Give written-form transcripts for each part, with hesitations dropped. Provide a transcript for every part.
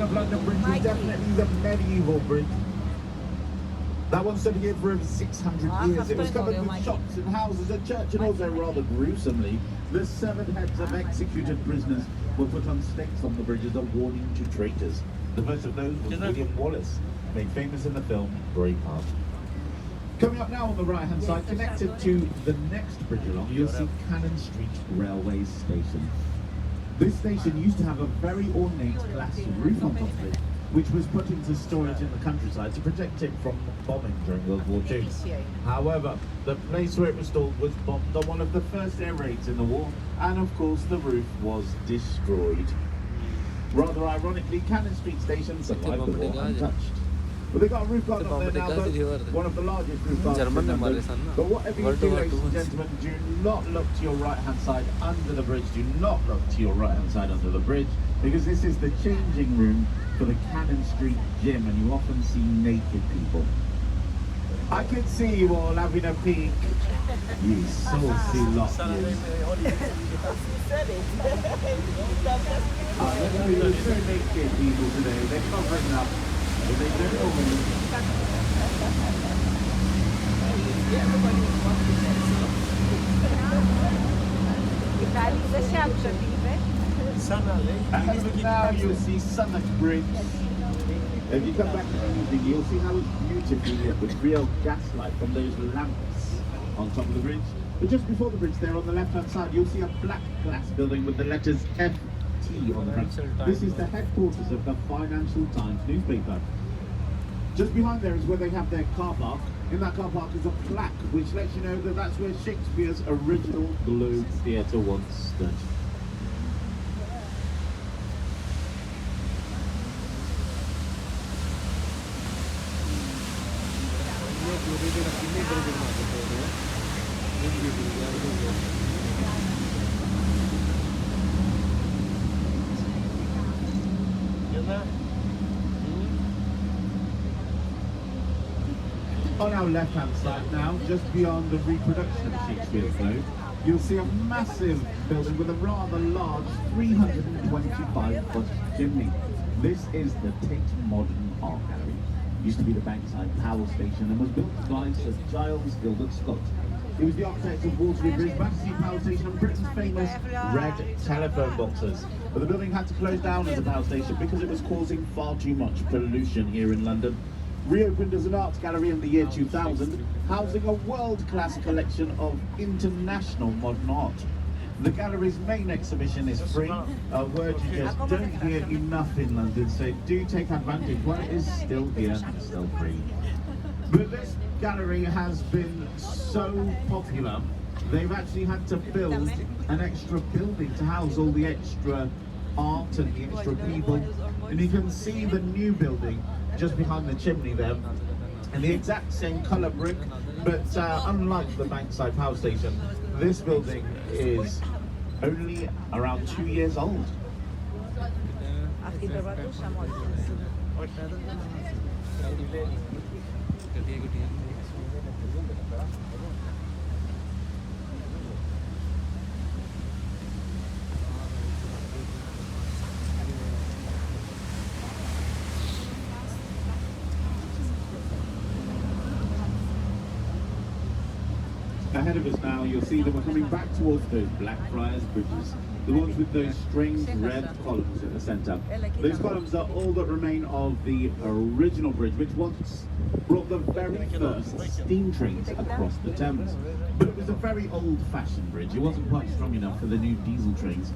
of London Bridge is definitely the medieval bridge. That one stood here for over 600 years. It was covered with shops and houses, a church, and also rather gruesomely, the severed heads of executed prisoners were put on stakes on the bridge as a warning to traitors. The first of those was William Wallace, made famous in the film Braveheart. Coming up now on the right-hand side, connected to the next bridge along, you'll see Cannon Street Railway Station. This station used to have a very ornate glass roof on top of it, which was put into storage in the countryside to protect it from bombing during World War II. However, the place where it was stored was bombed on one of the first air raids in the war, and of course the roof was destroyed. Rather ironically, Cannon Street Station survived the war untouched. But they got a roof garden on there now, though, one of the largest roof gardens in London. But whatever you do, ladies and gentlemen, do not look to your right-hand side under the bridge. Do not look to your right-hand side under the bridge, because this is the changing room for the Cannon Street Gym, and you often see naked people. I can see you all having a peek. You saucy lot, you. Let me tell you, there's so naked people today. They're covering up, but they don't always. And now you'll see Southwark Bridge. If you come back in the evening, you'll see how it's beautifully lit with real gaslight from those lamps on top of the bridge. But just before the bridge there, on the left-hand side, you'll see a black glass building with the letters FT on the front. This is the headquarters of the Financial Times newspaper. Just behind there is where they have their car park. In that car park is a plaque which lets you know that that's where Shakespeare's original Globe Theatre once stood. On our left-hand side now, just beyond the reproduction of Shakespeare's Globe, you'll see a massive building with a rather large 325-foot chimney. This is the Tate Modern Art Gallery. Used to be the Bankside Power Station and was built by Sir Giles Gilbert Scott. He was the architect of Waterloo Bridge, Battersea Power Station, and Britain's famous red telephone boxes. But the building had to close down as a power station because it was causing far too much pollution here in London. Reopened as an art gallery in the year 2000, housing a world-class collection of international modern art. The gallery's main exhibition is free, a word you just don't hear enough in London, so do take advantage while it is still here and still free. But this gallery has been so popular, they've actually had to build an extra building to house all the extra art and the extra people. And you can see the new building just behind the chimney there, and the exact same colour brick, but unlike the Bankside Power Station, this building is only around 2 years old. Ahead of us now, you'll see that we're coming back towards those Blackfriars bridges, the ones with those strange red columns in the centre. Those columns are all that remain of the original bridge, which once brought the very first steam trains across the Thames. But it was a very old-fashioned bridge. It wasn't quite strong enough for the new diesel trains.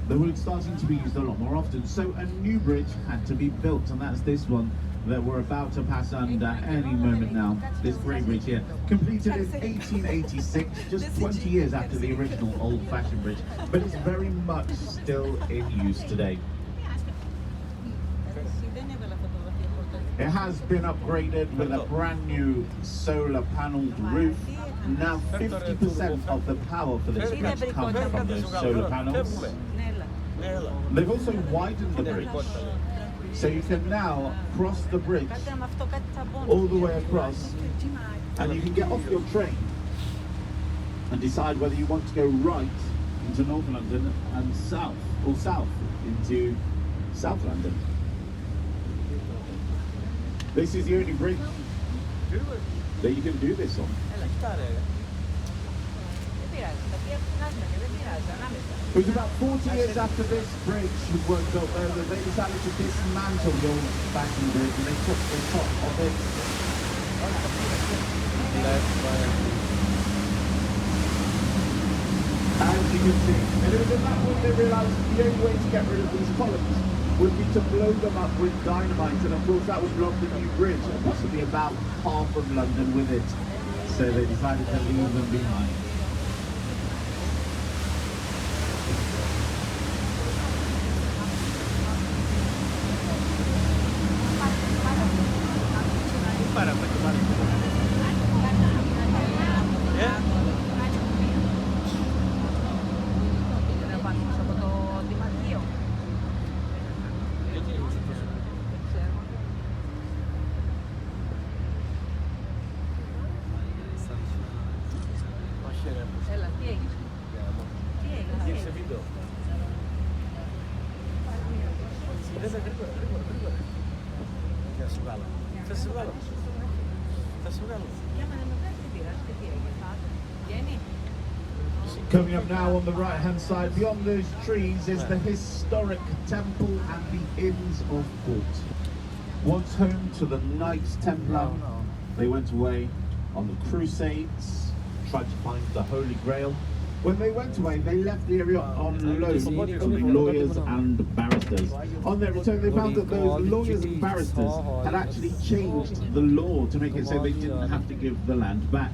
They were starting to be used a lot more often, so a new bridge had to be built, and that's this one that we're about to pass under any moment now. This grey bridge here, completed in 1886, just 20 years after the original old-fashioned bridge, but it's very much still in use today. It has been upgraded with a brand new solar panelled roof. Now 50% of the power for this bridge comes from those solar panels. They've also widened the bridge, so you can now cross the bridge all the way across, and you can get off your train and decide whether you want to go right into North London and south, or south into South London. This is the only bridge that you can do this on. It was about 40 years after this bridge was built there that they decided to dismantle the old fashioned bridge and they took the top of it. As you can see, and it was at that point they realised the only way to get rid of these columns would be to blow them up with dynamite, and of course that would block the new bridge and possibly about half of London with it. So they decided to leave them behind. Coming up now on the right hand side, beyond those trees is the historic temple and the Inns of Court. Once home to the Knights Templar, they went away on the Crusades, tried to find the Holy Grail. When they went away, they left the area on loan to lawyers and barristers. On their return, they found that those lawyers and barristers had actually changed the law to make it so they didn't have to give the land back.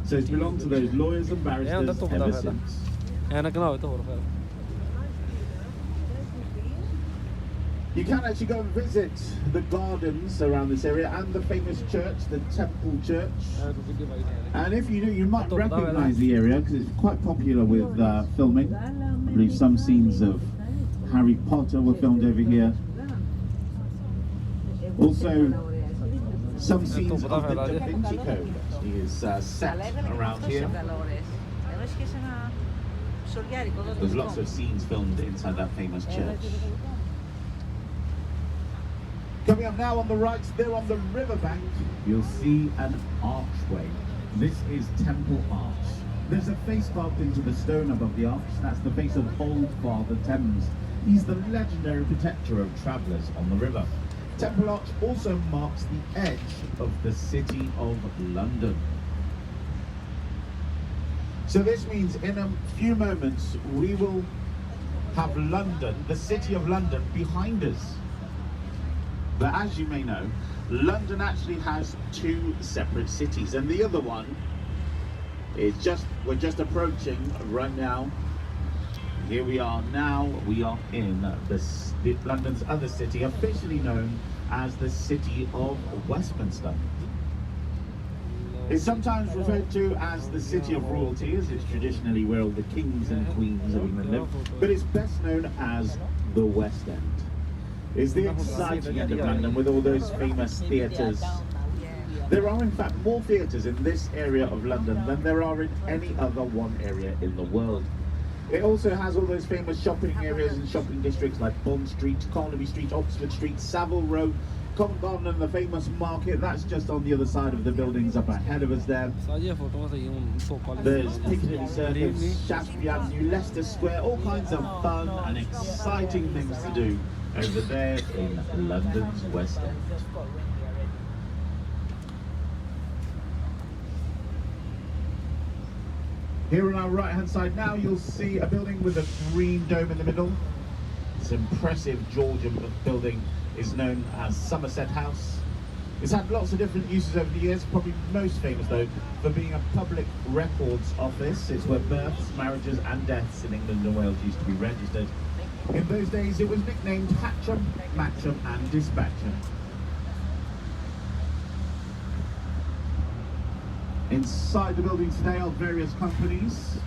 So it's belonged to those lawyers and barristers ever since. You can actually go and visit the gardens around this area and the famous church, the Temple Church. And if you do, you might recognise the area because it's quite popular with filming. I believe some scenes of Harry Potter were filmed over here. Also, some scenes of the Da Vinci Code actually is set around here. There's lots of scenes filmed inside that famous church. Coming up now on the right, there on the riverbank, you'll see an archway. This is Temple Arch. There's a face carved into the stone above the arch. That's the face of Old Father Thames. He's the legendary protector of travellers on the river. Temple Arch also marks the edge of the City of London. So this means in a few moments we will have London, the City of London, behind us. But as you may know, London actually has two separate cities, and the other one is we're just approaching right now. Here we are now, we are in London's other city, officially known as the City of Westminster. It's sometimes referred to as the City of Royalty, as it's traditionally where all the kings and queens of England live, but it's best known as the West End. It's the exciting end of London with all those famous theatres. There are in fact more theatres in this area of London than there are in any other one area in the world. It also has all those famous shopping areas and shopping districts like Bond Street, Carnaby Street, Oxford Street, Savile Row, Covent Garden and the famous market. That's just on the other side of the buildings up ahead of us there. There's Piccadilly Circus, Shaftesbury Avenue, Leicester Square, all kinds of fun and exciting things to do over there in London's West End. Here on our right hand side now you'll see a building with a green dome in the middle. This impressive Georgian building is known as Somerset House. It's had lots of different uses over the years, probably most famous though for being a public records office. It's where births, marriages and deaths in England and Wales used to be registered. In those days it was nicknamed Hatcham, Matcham and Dispatcham. Inside the building today are various companies,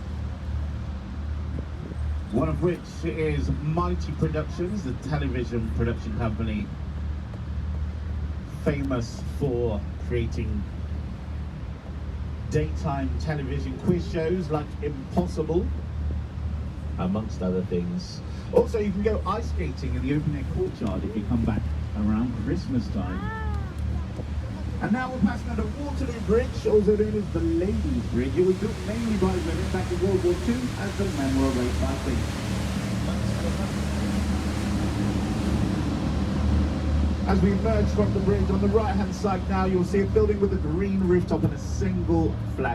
one of which is Mighty Productions, the television production company famous for creating daytime television quiz shows like Impossible, amongst other things. Also, you can go ice skating in the open air courtyard if you come back around Christmas time. And now we're passing under Waterloo Bridge, also known as the Ladies' Bridge. It was built mainly by women back in World War II as the men were away fighting. As we emerge from the bridge, on the right-hand side now, you'll see a building with a green rooftop and a single flag.